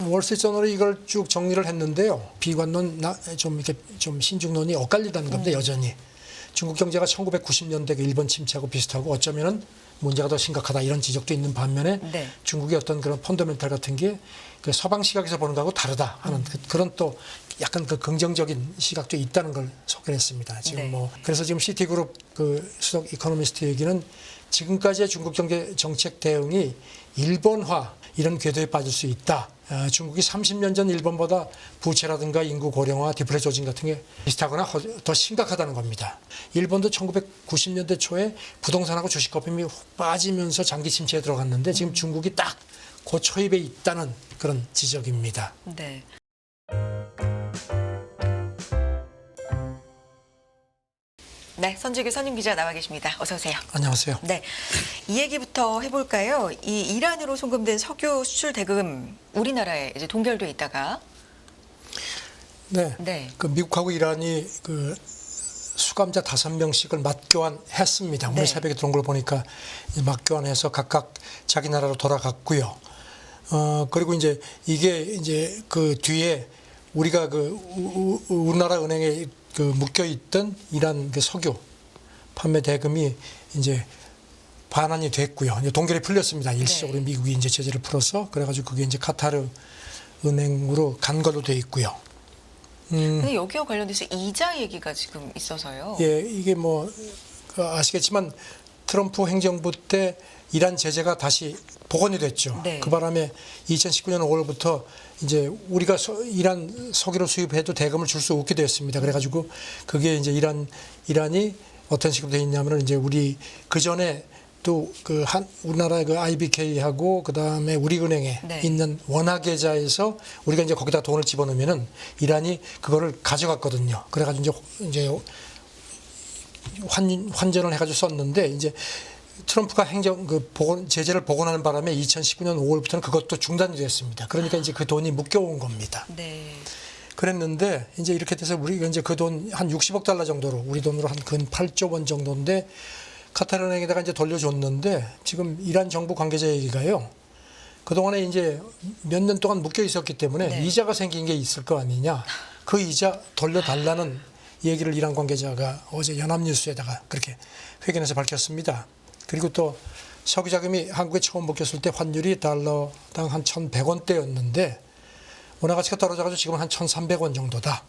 월스트리트저널이 이걸 쭉 정리를 했는데요. 비관론, 좀 이렇게 좀 신중론이 엇갈리다는 겁니다. 여전히 중국 경제가 1990년대 그 일본 침체하고 비슷하고 어쩌면은 문제가 더 심각하다 이런 지적도 있는 반면에 네. 중국의 어떤 그런 펀더멘탈 같은 게 그 서방 시각에서 보는 거하고 다르다 하는 그런 또 약간 그 긍정적인 시각도 있다는 걸 소개했습니다. 지금 네. 뭐 그래서 지금 시티그룹 그 수석 이코노미스트 얘기는 지금까지의 중국 경제 정책 대응이 일본화 이런 궤도에 빠질 수 있다. 중국이 30년 전 일본보다 부채라든가 인구 고령화, 디플레 조짐 같은 게 비슷하거나 더 심각하다는 겁니다. 일본도 1990년대 초에 부동산하고 주식 거품이 훅 빠지면서 장기 침체에 들어갔는데 지금 중국이 딱 그 초입에 있다는 그런 지적입니다. 네. 네, 선지규 선임 기자 나와 계십니다. 어서 오세요. 안녕하세요. 네, 이 얘기부터 해볼까요? 이 이란으로 송금된 석유 수출 대금 우리나라에 이제 동결돼 있다가 네. 네. 그 미국하고 이란이 그 수감자 5명씩을 맞교환했습니다. 오늘 네. 새벽에 들어온 걸 보니까 맞교환해서 각각 자기 나라로 돌아갔고요. 그리고 이제 이게 이제 그 뒤에 우리가 그 우리나라 은행에 그 묶여 있던 이란 그 석유 판매 대금이 이제 반환이 됐고요. 이제 동결이 풀렸습니다. 일시적으로 네. 미국이 이제 제재를 풀어서 그래가지고 그게 이제 카타르 은행으로 간 걸로 돼 있고요. 근데 여기와 관련돼서 이자 얘기가 지금 있어서요. 예, 이게 뭐 아시겠지만 트럼프 행정부 때 이란 제재가 다시 복원이 됐죠. 네. 그 바람에 2019년 5월부터 이제 우리가 이란 석유를 수입해도 대금을 줄 수 없게 되었습니다. 그래가지고 그게 이제 이란이 어떤 식으로 돼 있냐면은 이제 우리 그 전에 또 그 우리나라 그 IBK하고 그 다음에 우리은행에 네. 있는 원화 계좌에서 우리가 이제 거기다 돈을 집어넣으면은 이란이 그거를 가져갔거든요. 그래가지고 이제 환전을 해가지고 썼는데 이제 트럼프가 제재를 복원하는 바람에 2019년 5월부터는 그것도 중단이 됐습니다. 그러니까 이제 그 돈이 묶여온 겁니다. 네. 그랬는데 이제 이렇게 돼서 우리가 이제 그 돈 한 60억 달러 정도로 우리 돈으로 한 근 8조 원 정도인데 카타르 은행에다가 이제 돌려줬는데 지금 이란 정부 관계자 얘기가요. 그동안에 이제 몇 년 동안 묶여 있었기 때문에 네. 이자가 생긴 게 있을 거 아니냐. 그 이자 돌려달라는 얘기를 이란 관계자가 어제 연합뉴스에다가 그렇게 회견에서 밝혔습니다. 그리고 또 석유 자금이 한국에 처음 묶였을 때 환율이 달러당 한 1,100원대였는데 원화 가치가 떨어져가지고 지금 한 1,300원 정도다.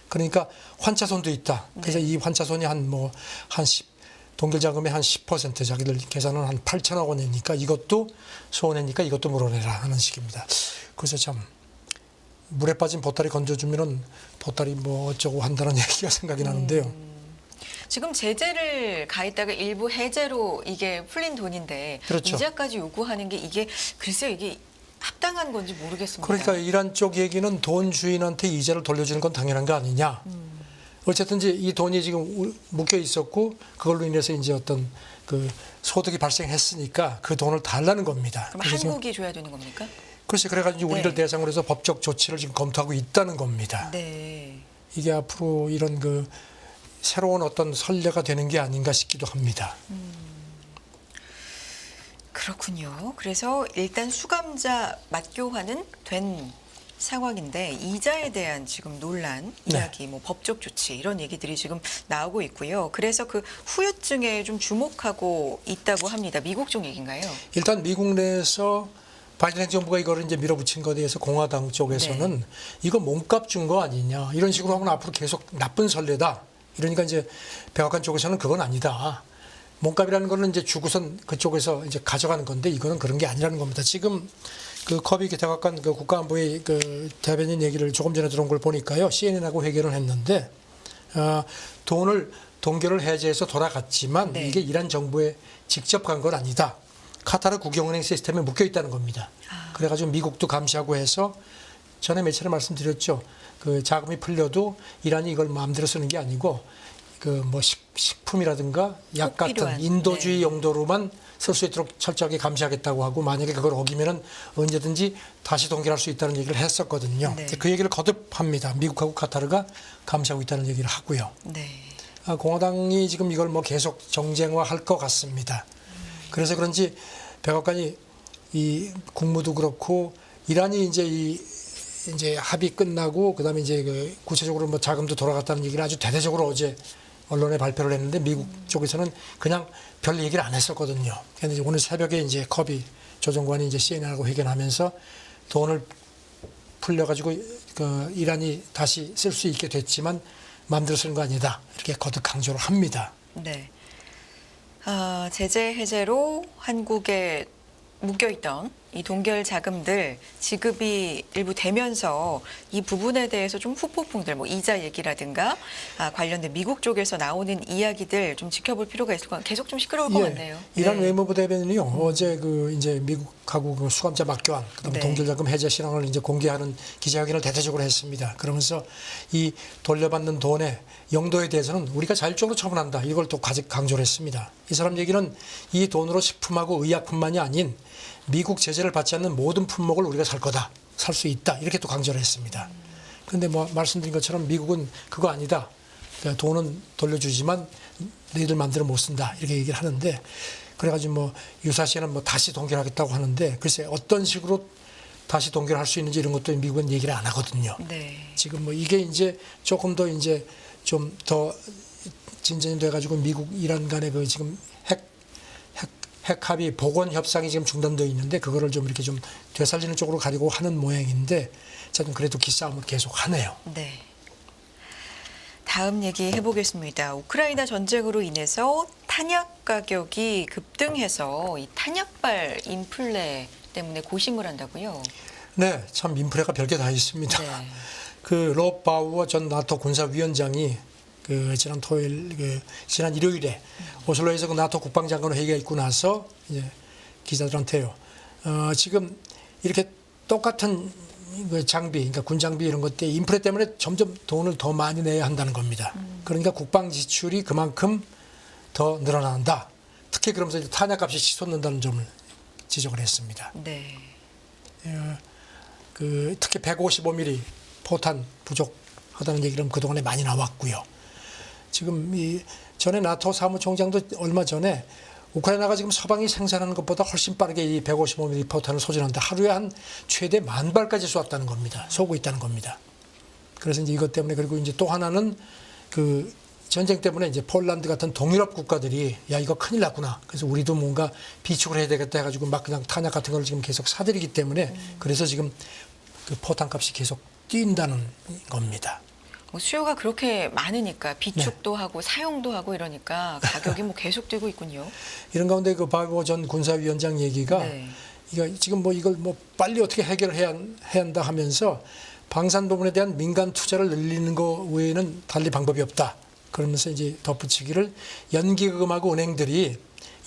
그러니까 환차손도 있다. 그래서 네. 이 환차손이 동결 자금의 한 10% 자기들 계산은 한 8천억 원이니까 이것도 소원이니까 이것도 물어내라 하는 식입니다. 그래서 참 물에 빠진 보따리 건져주면은 보따리 뭐 어쩌고 한다는 얘기가 생각이 나는데요. 지금 제재를 가했다가 일부 해제로 이게 풀린 돈인데 그렇죠. 이자까지 요구하는 게 이게 글쎄요 이게 합당한 건지 모르겠습니다. 그러니까 이란 쪽 얘기는 돈 주인한테 이자를 돌려주는 건 당연한 거 아니냐. 어쨌든 이제 이 돈이 지금 묶여 있었고 그걸로 인해서 이제 어떤 그 소득이 발생했으니까 그 돈을 달라는 겁니다. 그럼 그래서 한국이 줘야 되는 겁니까? 그렇지. 그래가지고 네. 우리를 대상으로 해서 법적 조치를 지금 검토하고 있다는 겁니다. 네. 이게 앞으로 이런 그 새로운 어떤 선례가 되는 게 아닌가 싶기도 합니다. 그렇군요. 그래서 일단 수감자 맞교환은 된 상황인데 이자에 대한 지금 논란, 네. 이야기, 뭐 법적 조치 이런 얘기들이 지금 나오고 있고요. 그래서 그 후유증에 좀 주목하고 있다고 합니다. 미국 쪽 얘기인가요? 일단 미국 내에서 바이든 행정부가 이거를 이제 밀어붙인 것에 대해서 공화당 쪽에서는 네. 이거 몸값 준 거 아니냐. 이런 식으로 하면 앞으로 계속 나쁜 선례다. 이러니까 이제 백악관 쪽에서는 그건 아니다. 몸값이라는 거는 이제 주고선 그쪽에서 이제 가져가는 건데 이거는 그런 게 아니라는 겁니다. 지금 그 커비 대각관 그 국가안보의 그 대변인 얘기를 조금 전에 들어온 걸 보니까요. CNN하고 회견을 했는데 돈을 동결을 해제해서 돌아갔지만 네. 이게 이란 정부에 직접 간 건 아니다. 카타르 국영은행 시스템에 묶여 있다는 겁니다. 그래가지고 미국도 감시하고 해서 전에 몇 차례 말씀드렸죠. 그 자금이 풀려도 이란이 이걸 마음대로 쓰는 게 아니고 그 뭐 식품이라든가 약 같은 필요한, 인도주의 네. 용도로만 쓸 수 있도록 철저하게 감시하겠다고 하고 만약에 그걸 어기면은 언제든지 다시 동결할 수 있다는 얘기를 했었거든요. 네. 그 얘기를 거듭합니다. 미국하고 카타르가 감시하고 있다는 얘기를 하고요. 네. 공화당이 지금 이걸 뭐 계속 정쟁화할 것 같습니다. 그래서 그런지 백악관이 이 국무도 그렇고 이란이 이제 이 이제 합의 끝나고 그다음에 이제 그 구체적으로 뭐 자금도 돌아갔다는 얘기를 아주 대대적으로 어제 언론에 발표를 했는데 미국 쪽에서는 그냥 별 얘기를 안 했었거든요. 그런데 오늘 새벽에 이제 커비 조정관이 이제 CNN하고 회견하면서 돈을 풀려가지고 그 이란이 다시 쓸 수 있게 됐지만 마음대로 쓰는 거 아니다. 이렇게 거듭 강조를 합니다. 네. 제재 해제로 한국에 묶여있던 이 동결 자금들 지급이 일부 되면서 이 부분에 대해서 좀 후폭풍들, 뭐 이자 얘기라든가 관련된 미국 쪽에서 나오는 이야기들 좀 지켜볼 필요가 있을 것 같아요. 계속 좀 시끄러울 것 같네요. 이란 네. 외무부 대변인이요 어제 그 이제 미국하고 그 수감자 막교환, 그다음에 네. 동결 자금 해제 실황을 이제 공개하는 기자회견을 대대적으로 했습니다. 그러면서 이 돌려받는 돈의 용도에 대해서는 우리가 자율적으로 처분한다. 이걸 또 강조를 했습니다. 이 사람 얘기는 이 돈으로 식품하고 의약품만이 아닌 미국 제재를 받지 않는 모든 품목을 우리가 살 거다. 살 수 있다. 이렇게 또 강조를 했습니다. 그런데 뭐 말씀드린 것처럼 미국은 그거 아니다. 그러니까 돈은 돌려주지만 너희들 마음대로 못 쓴다. 이렇게 얘기를 하는데 그래가지고 뭐 유사시에는 뭐 다시 동결하겠다고 하는데 글쎄 어떤 식으로 다시 동결할 수 있는지 이런 것도 미국은 얘기를 안 하거든요. 네. 지금 뭐 이게 이제 조금 더 이제 좀 더 진전이 돼가지고 미국 이란 간의 그 지금 핵 합의 복원 협상이 지금 중단되어 있는데 그거를 좀 이렇게 좀 되살리는 쪽으로 가려고 하는 모양인데 좀 그래도 기싸움을 계속 하네요. 네. 다음 얘기 해보겠습니다. 우크라이나 전쟁으로 인해서 탄약 가격이 급등해서 이 탄약발 인플레 때문에 고심을 한다고요? 네, 참 인플레가 별게 다 있습니다. 네. 그 롭 바우어 전 나토 군사위원장이 그 지난 일요일에 오슬로에서 그 나토 국방장관 회의가 있고 나서 이제 기자들한테요. 지금 이렇게 똑같은 그 장비, 그러니까 군 장비 이런 것들 인플레 때문에 점점 돈을 더 많이 내야 한다는 겁니다. 그러니까 국방 지출이 그만큼 더 늘어난다. 특히 그러면서 이제 탄약값이 치솟는다는 점을 지적을 했습니다. 네. 그 특히 155mm 포탄 부족하다는 얘기는 그동안에 많이 나왔고요. 지금 이 전에 나토 사무총장도 얼마 전에 우크라이나가 지금 서방이 생산하는 것보다 훨씬 빠르게 이 155mm 포탄을 소진하는데 하루에 한 최대 10,000발까지 쏘았다는 겁니다. 쏘고 있다는 겁니다. 그래서 이제 이것 때문에 그리고 이제 또 하나는 그 전쟁 때문에 이제 폴란드 같은 동유럽 국가들이 야 이거 큰일 났구나. 그래서 우리도 뭔가 비축을 해야 되겠다 해가지고 막 그냥 탄약 같은 걸 지금 계속 사들이기 때문에 그래서 지금 그 포탄값이 계속 뛴다는 겁니다. 뭐 수요가 그렇게 많으니까 비축도 하고 사용도 하고 이러니까 가격이 뭐 계속 뛰고 있군요. 이런 가운데 그 바이오 전 군사위원장 얘기가 네. 이거 지금 뭐 이걸 뭐 빨리 어떻게 해결을 해야 한다 하면서 방산 부분에 대한 민간 투자를 늘리는 거 외에는 달리 방법이 없다. 그러면서 이제 덧붙이기를 연기금하고 은행들이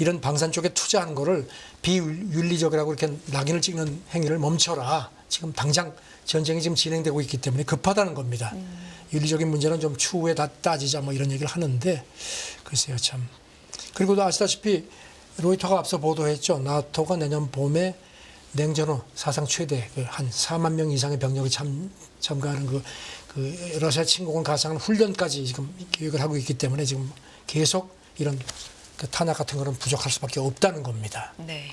이런 방산 쪽에 투자하는 거를 비윤리적이라고 이렇게 낙인을 찍는 행위를 멈춰라. 지금 당장 전쟁이 지금 진행되고 있기 때문에 급하다는 겁니다. 윤리적인 문제는 좀 추후에 다 따지자 뭐 이런 얘기를 하는데 글쎄요 참. 그리고 또 아시다시피 로이터가 앞서 보도했죠. 나토가 내년 봄에 냉전 후 사상 최대 한 4만 명 이상의 병력이 참가하는 그 러시아 침공을 가상한 훈련까지 지금 계획을 하고 있기 때문에 지금 계속 이런 그 탄약 같은 거는 부족할 수밖에 없다는 겁니다. 네.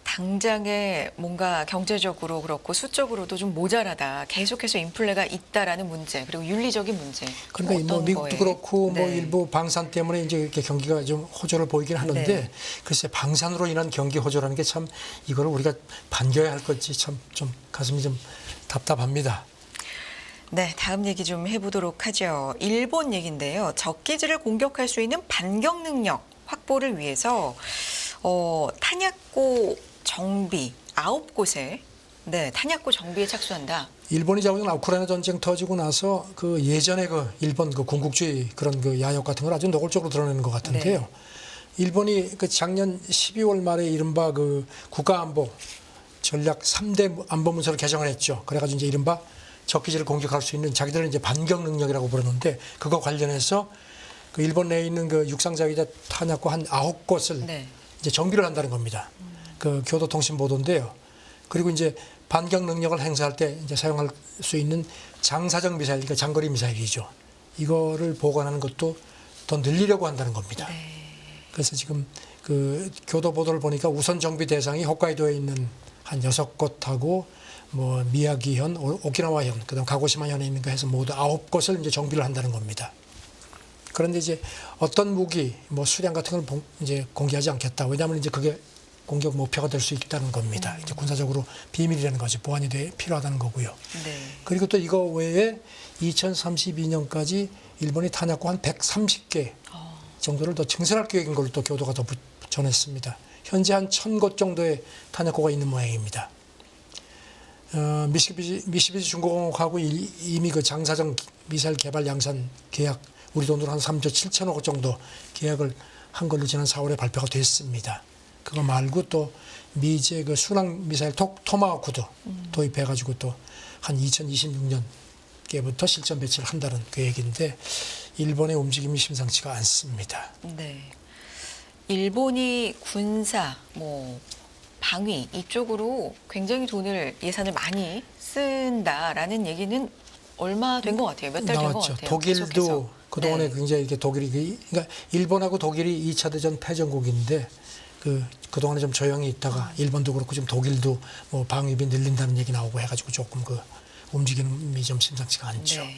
당장에 뭔가 경제적으로 그렇고 수적으로도 좀 모자라다. 계속해서 인플레가 있다라는 문제 그리고 윤리적인 문제. 그러니까 뭐 어떤 미국도 거에. 그렇고 뭐 네. 일부 방산 때문에 이제 이렇게 경기가 좀 호조를 보이긴 하는데 네. 글쎄 방산으로 인한 경기 호조라는 게 참 이거를 우리가 반겨야 할 건지 참 좀 가슴이 좀 답답합니다. 네, 다음 얘기 좀 해보도록 하죠. 일본 얘기인데요. 적기지를 공격할 수 있는 반격 능력 확보를 위해서 탄약고 정비 9곳에 탄약고 정비에 착수한다. 일본이 자국인 우크라이나 전쟁 터지고 나서 그 예전에 그 일본 그 군국주의 그런 그 야욕 같은 걸 아주 노골적으로 드러내는 것 같은데요. 네. 일본이 그 작년 12월 말에 이른바 그 국가안보 전략 3대 안보문서를 개정을 했죠. 그래가지고 이제 이른바 적기지를 공격할 수 있는 자기들은 이제 반격 능력이라고 부르는데 그거 관련해서 그 일본 내에 있는 그 육상자위대 탄약고 한 9곳을 네. 이제 정비를 한다는 겁니다. 그 교도통신 보도인데요. 그리고 이제 반격 능력을 행사할 때 이제 사용할 수 있는 장사정 미사일, 그러니까 장거리 미사일이죠. 이거를 보관하는 것도 더 늘리려고 한다는 겁니다. 네. 그래서 지금 그 교도 보도를 보니까 우선 정비 대상이 홋카이도에 있는 한 6곳하고 뭐 미야기현, 오키나와현, 그다음 가고시마현에 있는 거 해서 모두 9곳을 이제 정비를 한다는 겁니다. 그런데 이제 어떤 무기, 뭐 수량 같은 걸 이제 공개하지 않겠다. 왜냐하면 이제 그게 공격 목표가 될 수 있다는 겁니다. 이제 군사적으로 비밀이라는 거죠. 보안이 필요하다는 거고요. 네. 그리고 또 이거 외에 2032년까지 일본이 탄약고 한 130개 정도를 더 증설할 계획인 걸로 또 교도가 더 전했습니다. 현재 한 1000곳 정도의 탄약고가 있는 모양입니다. 미시비시 중공업하고 이미 그 장사정 미사일 개발 양산 계약 우리 돈으로 한 3조 7천억 정도 계약을 한 걸로 지난 4월에 발표가 됐습니다. 그거 말고 또 미제 그 순항 미사일 토마호크도 도입해가지고 또 한 2026년께부터 실전 배치를 한다는 계획인데 일본의 움직임이 심상치가 않습니다. 네. 일본이 군사, 뭐 방위 이쪽으로 굉장히 예산을 많이 쓴다라는 얘기는 얼마 된 것 같아요. 몇 달 된 것 나왔죠. 같아요. 독일도 계속해서. 그동안에 네. 굉장히 이렇게 그러니까 일본하고 독일이 2차 대전 패전국인데 그동안에 좀 조용히 있다가 일본도 그렇고 좀 독일도 뭐 방위비 늘린다는 얘기 나오고 해가지고 조금 그 움직임이 좀 심상치가 않죠. 네.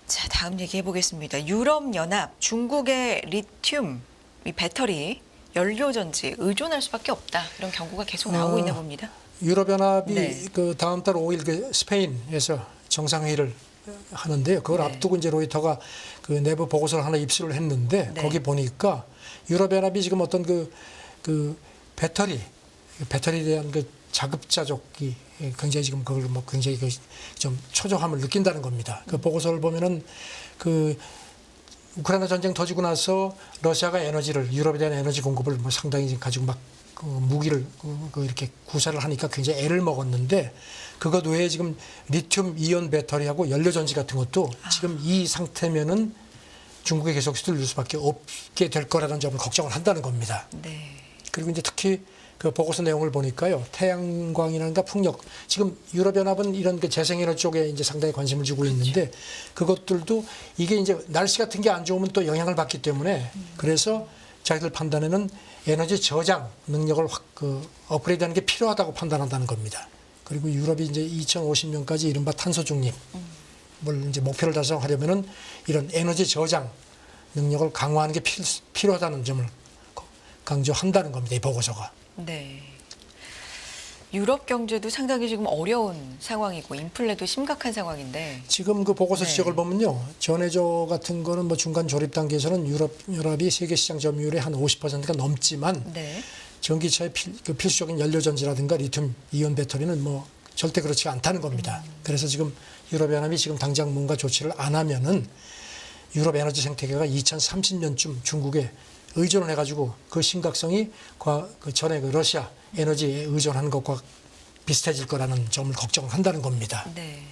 자, 다음 얘기해 보겠습니다. 유럽연합, 중국의 리튬, 이 배터리, 연료전지 의존할 수밖에 없다. 이런 경고가 계속 나오고 있나 봅니다. 유럽연합이 네. 그 다음 달 5일 그 스페인에서 정상회의를 하는데요. 그걸 네. 앞두고 이제 로이터가 그 내부 보고서를 하나 입수를 했는데 네. 거기 보니까 유럽연합이 지금 어떤 배터리에 대한 그 자급자족이 굉장히 지금 그걸 뭐 굉장히 좀 초조함을 느낀다는 겁니다. 그 보고서를 보면은 그 우크라이나 전쟁 터지고 나서 러시아가 유럽에 대한 에너지 공급을 뭐 상당히 가지고 막 무기를 이렇게 구사를 하니까 굉장히 애를 먹었는데 그것 외에 지금 리튬 이온 배터리하고 연료전지 같은 것도 지금 이 상태면은 중국에 계속 휘둘릴 수밖에 없게 될 거라는 점을 걱정을 한다는 겁니다. 네. 그리고 이제 특히 그 보고서 내용을 보니까요, 태양광이라든가 풍력, 지금 유럽연합은 이런 그 재생에너지 쪽에 이제 상당히 관심을 주고 있는데 그것들도 이게 이제 날씨 같은 게 안 좋으면 또 영향을 받기 때문에 그래서 자기들 판단에는 에너지 저장 능력을 업그레이드하는 게 필요하다고 판단한다는 겁니다. 그리고 유럽이 이제 2050년까지 이른바 탄소 중립을 이제 목표를 달성하려면은 이런 에너지 저장 능력을 강화하는 게 필요하다는 점을 강조한다는 겁니다. 이 보고서가. 네. 유럽 경제도 상당히 지금 어려운 상황이고 인플레도 심각한 상황인데 지금 그 보고서 네. 지적을 보면요. 전해조 같은 거는 뭐 중간 조립 단계에서는 유럽연합이 세계 시장 점유율의 한 50%가 넘지만 네. 전기차의 필수적인 연료전지라든가 리튬 이온 배터리는 뭐 절대 그렇지 않다는 겁니다. 그래서 지금 유럽연합이 지금 당장 뭔가 조치를 안 하면은 유럽 에너지 생태계가 2030년쯤 중국에 의존을 해가지고 그 심각성이 그 전에 그 러시아 에너지에 의존하는 것과 비슷해질 거라는 점을 걱정을 한다는 겁니다. 네.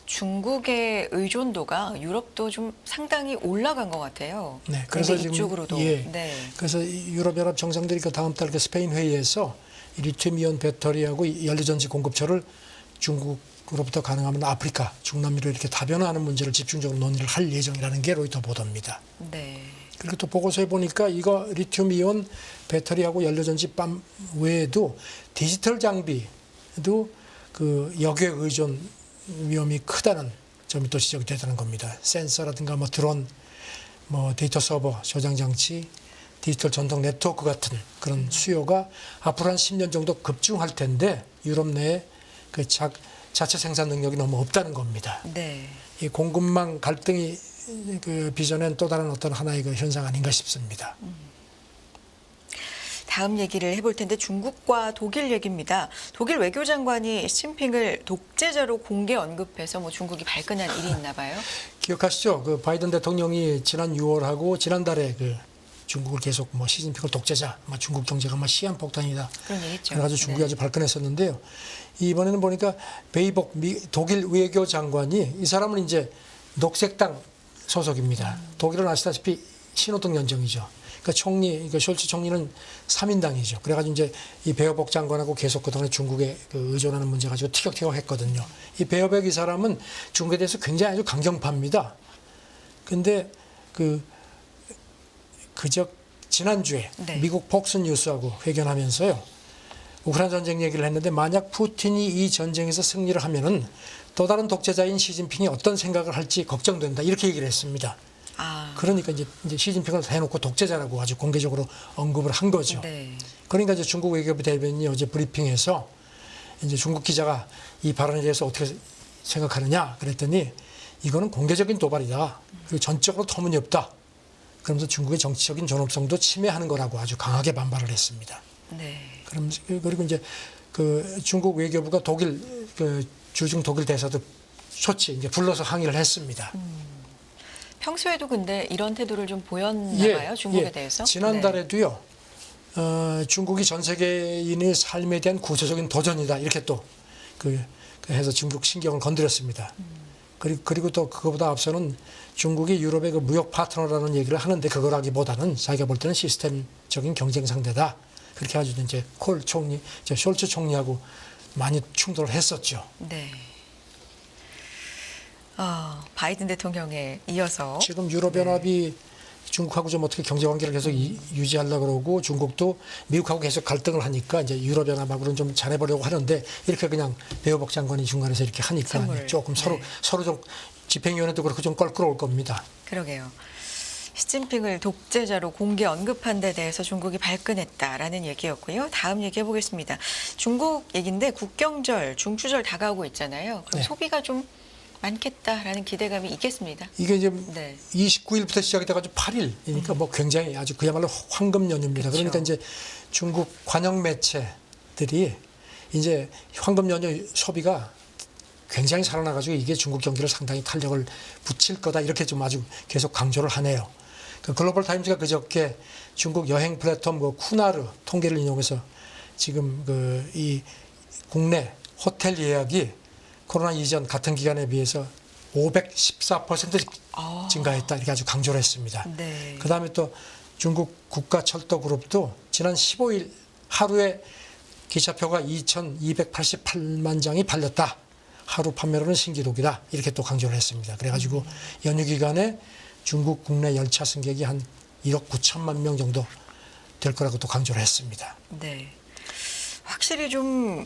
중국의 의존도가 유럽도 좀 상당히 올라간 것 같아요. 네, 그래서 지금 이쪽으로도. 예, 네. 그래서 유럽연합 정상들이 그 다음 달 그 스페인 회의에서 이 리튬이온 배터리하고 연료전지 공급처를 중국으로부터 가능하면 아프리카, 중남미로 이렇게 다변화하는 문제를 집중적으로 논의를 할 예정이라는 게 로이터 보도입니다. 네. 그리고 또 보고서에 보니까 이거 리튬이온 배터리하고 연료전지 빰 외에도 디지털 장비도 그 역외 의존 위험이 크다는 점이 또 지적이 되다는 겁니다. 센서라든가 뭐 드론, 뭐 데이터 서버, 저장 장치, 디지털 전동 네트워크 같은 그런 수요가 앞으로 한 10년 정도 급증할 텐데 유럽 내에 그 자체 생산 능력이 너무 없다는 겁니다. 네. 이 공급망 갈등이 그 빚어낸 또 다른 어떤 하나의 그 현상 아닌가 싶습니다. 다음 얘기를 해볼 텐데 중국과 독일 얘기입니다. 독일 외교장관이 시진핑을 독재자로 공개 언급해서 뭐 중국이 발끈한 일이 있나 봐요. 기억하시죠? 그 바이든 대통령이 지난 6월하고 지난달에 그 중국을 계속 뭐 시진핑을 독재자, 뭐 중국 경제가 뭐 시한폭탄이다. 그런 얘기했죠. 그래가지고 중국이 네. 아주 발끈했었는데요. 이번에는 보니까 베이복 독일 외교장관이 이 사람은 이제 녹색당 소속입니다. 독일은 아시다시피 신호등 연정이죠. 그러니까 그러니까 숄츠 총리는 3인당이죠. 그래가지고 이제 이 베어복 장관하고 계속 그동안에 중국에 그 의존하는 문제 가지고 티격태격했거든요. 이 베어복 이 사람은 중국에 대해서 굉장히 아주 강경파입니다. 근데 지난주에 네. 미국 폭스뉴스하고 회견하면서요. 우크라이나 전쟁 얘기를 했는데 만약 푸틴이 이 전쟁에서 승리를 하면은 또 다른 독재자인 시진핑이 어떤 생각을 할지 걱정된다 이렇게 얘기를 했습니다. 아, 그러니까 이제 시진핑을 대놓고 독재자라고 아주 공개적으로 언급을 한 거죠. 네. 그러니까 이제 중국 외교부 대변인이 어제 브리핑에서 이제 중국 기자가 이 발언에 대해서 어떻게 생각하느냐 그랬더니 이거는 공개적인 도발이다. 그리고 전적으로 터무니없다. 그러면서 중국의 정치적인 존엄성도 침해하는 거라고 아주 강하게 반발을 했습니다. 네. 그리고 이제 그 중국 외교부가 독일 그 주중 독일 대사도 소치 이제 불러서 항의를 했습니다. 평소에도 근데 이런 태도를 좀 보였나 봐요. 중국에 대해서. 지난달에도요. 중국이 전 세계인의 삶에 대한 구체적인 도전이다. 이렇게 또 그 해서 중국 신경을 건드렸습니다. 그리고 또 그거보다 앞서는 중국이 유럽의 그 무역 파트너라는 얘기를 하는데 그거라기보다는 자기가 볼 때는 시스템적인 경쟁 상대다. 그렇게 아주 이제 콜 총리, 숄츠 총리하고 많이 충돌을 했었죠. 네. 바이든 대통령에 이어서 지금 유럽연합이 중국하고 좀 어떻게 경제관계를 계속 유지하려고 그러고 중국도 미국하고 계속 갈등을 하니까 이제 유럽연합하고는 좀 잘해보려고 하는데 이렇게 그냥 베어복 장관이 중간에서 이렇게 하니까 선물. 조금 서로 좀 집행위원회도 그렇고 좀 껄끄러울 겁니다. 그러게요. 시진핑을 독재자로 공개 언급한 데 대해서 중국이 발끈했다라는 얘기였고요. 다음 얘기해 보겠습니다. 중국 얘기인데 국경절, 중추절 다가오고 있잖아요. 그럼 네. 소비가 좀 많겠다라는 기대감이 있겠습니다. 이게 이제 네. 29일부터 시작이 돼가지고 8일이니까 뭐 굉장히 아주 그야말로 황금 연휴입니다. 그렇죠. 그러니까 이제 중국 관영 매체들이 이제 황금 연휴 소비가 굉장히 살아나가지고 이게 중국 경기를 상당히 탄력을 붙일 거다 이렇게 좀 아주 계속 강조를 하네요. 그 글로벌 타임즈가 그저께 중국 여행 플랫폼 그 쿠나르 통계를 인용해서 지금 그 이 국내 호텔 예약이 코로나 이전 같은 기간에 비해서 514% 증가했다 이렇게 아주 강조를 했습니다. 네. 그다음에 또 중국 국가철도그룹도 지난 15일 하루에 기차표가 2,288만 장이 팔렸다. 하루 판매로는 신기록이다. 이렇게 또 강조를 했습니다. 그래가지고 연휴 기간에 중국 국내 열차 승객이 한 1억 9천만 명 정도 될 거라고 또 강조를 했습니다. 네. 확실히 좀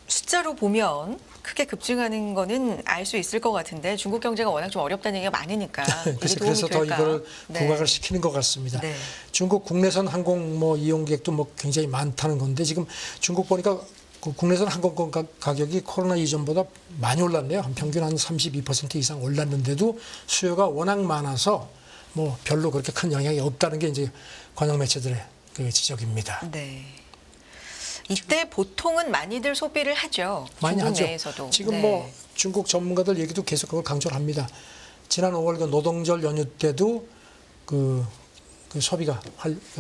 숫자로 보면 크게 급증하는 거는 알 수 있을 것 같은데 중국 경제가 워낙 좀 어렵다는 얘기가 많으니까 이게 도움이 그래서 더 될까? 이걸 네. 부각을 시키는 것 같습니다. 네. 중국 국내선 항공 뭐 이용객도 뭐 굉장히 많다는 건데 지금 중국 보니까 그 국내선 항공권 가격이 코로나 이전보다 많이 올랐네요. 한 평균 한 32% 이상 올랐는데도 수요가 워낙 많아서 뭐 별로 그렇게 큰 영향이 없다는 게 이제 관영 매체들의 그 지적입니다. 네. 이때 보통은 많이들 소비를 하죠. 많이 중국 하죠. 내에서도. 지금 네. 뭐 중국 전문가들 얘기도 계속 그걸 강조를 합니다. 지난 5월 그 노동절 연휴 때도 그 소비가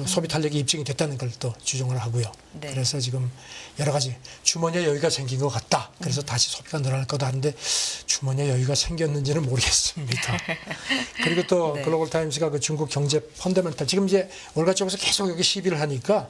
소비 탄력이 입증이 됐다는 걸 또 주장을 하고요. 네. 그래서 지금 여러 가지 주머니에 여유가 생긴 것 같다. 그래서 다시 소비가 늘어날 거다 하는데 주머니에 여유가 생겼는지는 모르겠습니다. 그리고 또 네. 글로벌 타임스가 그 중국 경제 펀더멘탈 지금 이제 월가 쪽에서 계속 여기 시비를 하니까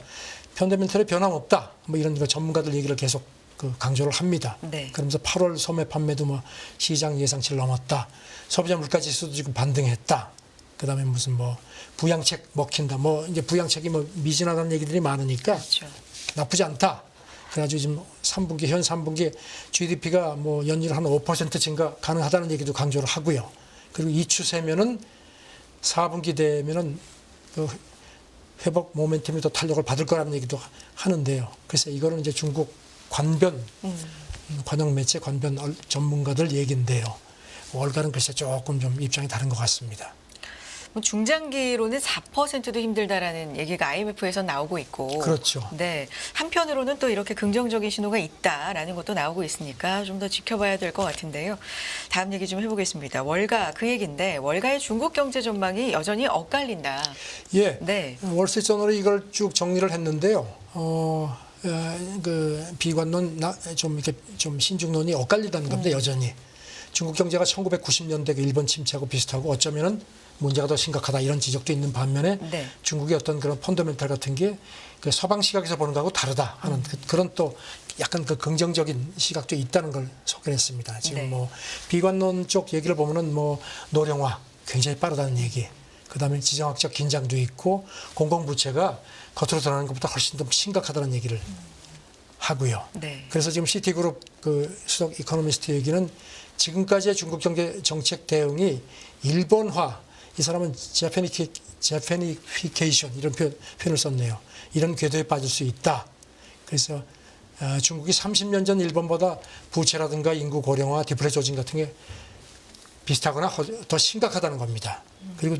펀더멘탈에 변함없다. 뭐 이런 거 전문가들 얘기를 계속 그 강조를 합니다. 네. 그러면서 8월 소매 판매도 뭐 시장 예상치를 넘었다. 소비자 물가 지수도 지금 반등했다. 그다음에 무슨 뭐 부양책 먹힌다. 뭐 이제 부양책이 뭐 미진하다는 얘기들이 많으니까 그렇죠. 나쁘지 않다. 그래가지고 지금 3분기 현 3분기 GDP가 뭐 연일 한 5% 증가 가능하다는 얘기도 강조를 하고요. 그리고 이 추세면은 4분기 되면은 그 회복 모멘텀이 더 탄력을 받을 거라는 얘기도 하는데요. 그래서 이거는 이제 중국 관변 관영 매체 관변 전문가들 얘기인데요. 월가는 글쎄 조금 좀 입장이 다른 것 같습니다. 뭐 중장기로는 4%도 힘들다라는 얘기가 IMF에서 나오고 있고, 그렇죠. 네, 한편으로는 또 이렇게 긍정적인 신호가 있다라는 것도 나오고 있으니까 좀 더 지켜봐야 될 것 같은데요. 다음 얘기 좀 해보겠습니다. 월가 그 얘기인데 월가의 중국 경제 전망이 여전히 엇갈린다. 예, 네, 월스트리트저널이 이걸 쭉 정리를 했는데요. 그 비관론 좀 이렇게 좀 신중론이 엇갈리다는 겁니다. 여전히 중국 경제가 1990년대 그 일본 침체하고 비슷하고 어쩌면은 문제가 더 심각하다 이런 지적도 있는 반면에 네. 중국의 어떤 그런 펀더멘탈 같은 게 그 서방 시각에서 보는 거하고 다르다 하는 그런 또 약간 그 긍정적인 시각도 있다는 걸 소개했습니다. 지금 네. 뭐 비관론 쪽 얘기를 보면은 뭐 노령화 굉장히 빠르다는 얘기. 그다음에 지정학적 긴장도 있고 공공부채가 겉으로 드러나는 것보다 훨씬 더 심각하다는 얘기를 하고요. 네. 그래서 지금 시티그룹 그 수석 이코노미스트 얘기는 지금까지의 중국 경제 정책 대응이 일본화, 이 사람은 제페니피케이션 이런 표현을 썼네요. 이런 궤도에 빠질 수 있다. 그래서 중국이 30년 전 일본보다 부채라든가 인구 고령화, 디플레 조짐 같은 게 비슷하거나 더 심각하다는 겁니다. 그리고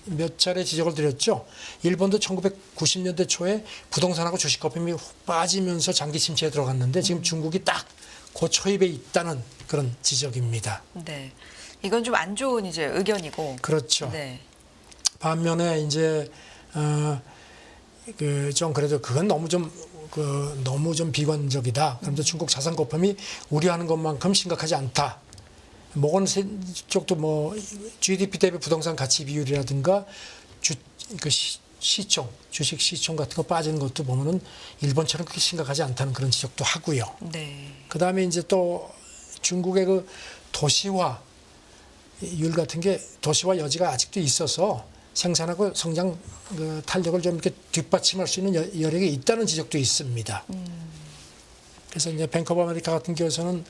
몇 차례 지적을 드렸죠. 일본도 1990년대 초에 부동산하고 주식 거품이 훅 빠지면서 장기 침체에 들어갔는데 지금 중국이 딱 그 초입에 있다는 그런 지적입니다. 네. 이건 좀 안 좋은 이제 의견이고. 그렇죠. 네. 반면에 이제 좀 그래도 그건 너무 좀 비관적이다. 그런데 중국 자산 거품이 우려하는 것만큼 심각하지 않다. 모건 쪽도 뭐 GDP 대비 부동산 가치 비율이라든가 시총, 주식 시총 같은 거 빠지는 것도 보면은 일본처럼 그렇게 심각하지 않다는 그런 지적도 하고요. 네. 그 다음에 이제 또 중국의 그 도시화율 같은 게 도시화 여지가 아직도 있어서 생산하고 성장 그 탄력을 좀 이렇게 뒷받침할 수 있는 여력이 있다는 지적도 있습니다. 그래서 이제 뱅크 오브 아메리카 같은 경우에는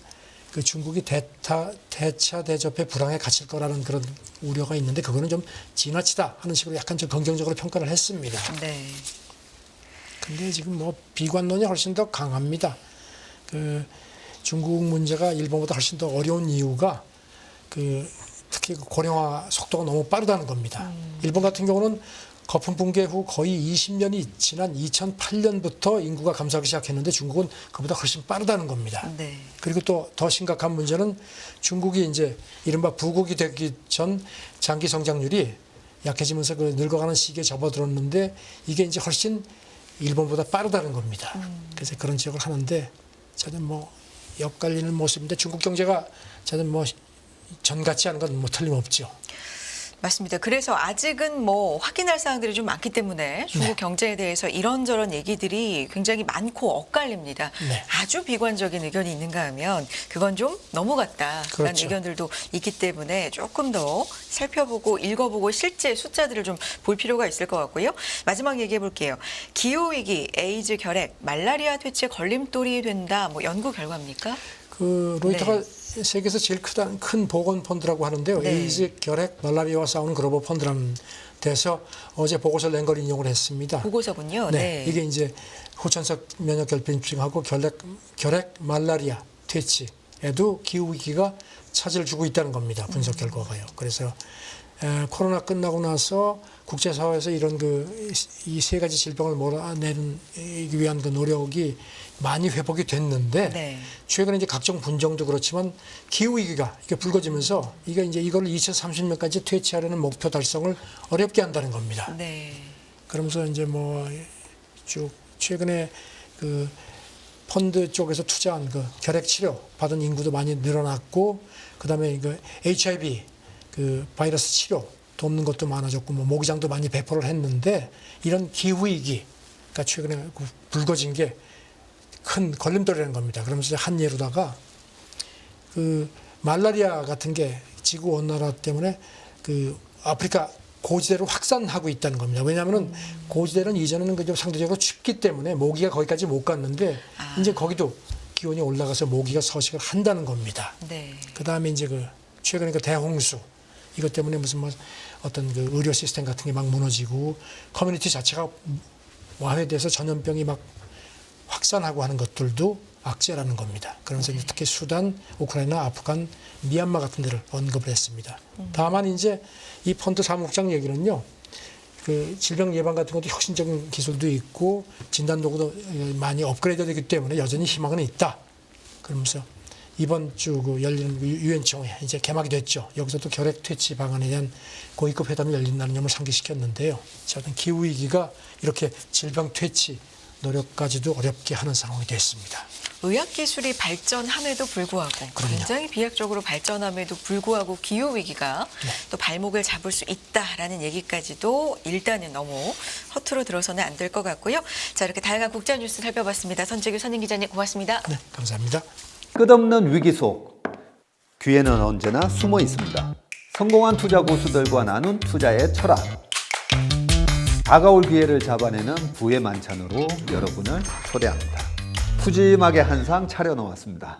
그 중국이 대차 대접에 불황에 갇힐 거라는 그런 우려가 있는데 그거는 좀 지나치다 하는 식으로 약간 좀 긍정적으로 평가를 했습니다. 네. 근데 지금 뭐 비관론이 훨씬 더 강합니다. 그 중국 문제가 일본보다 훨씬 더 어려운 이유가 특히 그 고령화 속도가 너무 빠르다는 겁니다. 일본 같은 경우는 거품 붕괴 후 거의 20년이 지난 2008년부터 인구가 감소하기 시작했는데 중국은 그보다 훨씬 빠르다는 겁니다. 네. 그리고 또 더 심각한 문제는 중국이 이제 이른바 부국이 되기 전 장기 성장률이 약해지면서 그 늙어가는 시기에 접어들었는데 이게 이제 훨씬 일본보다 빠르다는 겁니다. 그래서 그런 지적을 하는데 저는 뭐 엿갈리는 모습인데 중국 경제가 저는 뭐 전 같지 않은 건 뭐 틀림없죠. 맞습니다. 그래서 아직은 뭐 확인할 사항들이 좀 많기 때문에 중국 네. 경제에 대해서 이런저런 얘기들이 굉장히 많고 엇갈립니다. 네. 아주 비관적인 의견이 있는가 하면 그건 좀 넘어갔다라는 그렇죠. 의견들도 있기 때문에 조금 더 살펴보고 읽어보고 실제 숫자들을 좀 볼 필요가 있을 것 같고요. 마지막 얘기해 볼게요. 기후위기, 에이즈 결핵, 말라리아 퇴치에 걸림돌이 된다. 뭐 연구 결과입니까? 그 로이터가 네. 세계에서 제일 큰 보건 펀드라고 하는데요. 네. 에이즈, 결핵, 말라리아와 싸우는 글로벌 펀드라는 데서 어제 보고서를 낸 걸 인용을 했습니다. 보고서군요. 네. 네. 이게 이제 후천석 면역 결핍증하고 결핵, 말라리아, 퇴치에도 기후 위기가 차질을 주고 있다는 겁니다. 분석 결과가요. 그래서 코로나 끝나고 나서 국제사회에서 이런 이 세 가지 질병을 몰아내기 위한 그 노력이 많이 회복이 됐는데 네. 최근에 이제 각종 분쟁도 그렇지만 기후 위기가 이게 불거지면서 이걸 2030년까지 퇴치하려는 목표 달성을 어렵게 한다는 겁니다. 네. 그러면서 이제 뭐 쭉 최근에 그 펀드 쪽에서 투자한 그 결핵 치료 받은 인구도 많이 늘어났고 그다음에 그 HIV 그 바이러스 치료 돕는 것도 많아졌고 뭐 모기장도 많이 배포를 했는데 이런 기후 위기가 최근에 불거진 게 큰 걸림돌이라는 겁니다. 그러면서 한 예로다가 그 말라리아 같은 게 지구 온난화 때문에 그 아프리카 고지대로 확산하고 있다는 겁니다. 왜냐하면은 고지대는 이전에는 그저 상대적으로 춥기 때문에 모기가 거기까지 못 갔는데 이제 거기도 기온이 올라가서 모기가 서식을 한다는 겁니다. 네. 그 다음에 이제 최근에 그 대홍수 이것 때문에 무슨 뭐 어떤 그 의료 시스템 같은 게 막 무너지고 커뮤니티 자체가 와해돼서 전염병이 막 확산하고 하는 것들도 악재라는 겁니다. 그러면서 이제 특히 수단, 우크라이나, 아프간, 미얀마 같은 데를 언급을 했습니다. 다만 이제 이 펀드 사무국장 얘기는요, 그 질병 예방 같은 것도 혁신적인 기술도 있고 진단 도구도 많이 업그레이드되기 때문에 여전히 희망은 있다. 그러면서 이번 주 그 열리는 유엔 총회 이제 개막이 됐죠. 여기서도 결핵 퇴치 방안에 대한 고위급 회담이 열린다는 점을 상기시켰는데요. 저는 기후 위기가 이렇게 질병 퇴치 노력까지도 어렵게 하는 상황이 됐습니다. 의학 기술이 발전함에도 불구하고 그럼요. 굉장히 비약적으로 발전함에도 불구하고 기후 위기가 또 발목을 잡을 수 있다라는 얘기까지도 일단은 너무 허투루 들어서는 안 될 것 같고요. 자, 이렇게 다양한 국제 뉴스 살펴봤습니다. 선재규 선임 기자님 고맙습니다. 네, 감사합니다. 끝없는 위기 속 기회는 언제나 숨어 있습니다. 성공한 투자 고수들과 나눈 투자의 철학. 다가올 기회를 잡아내는 부의 만찬으로 여러분을 초대합니다. 푸짐하게 한 상 차려놓았습니다.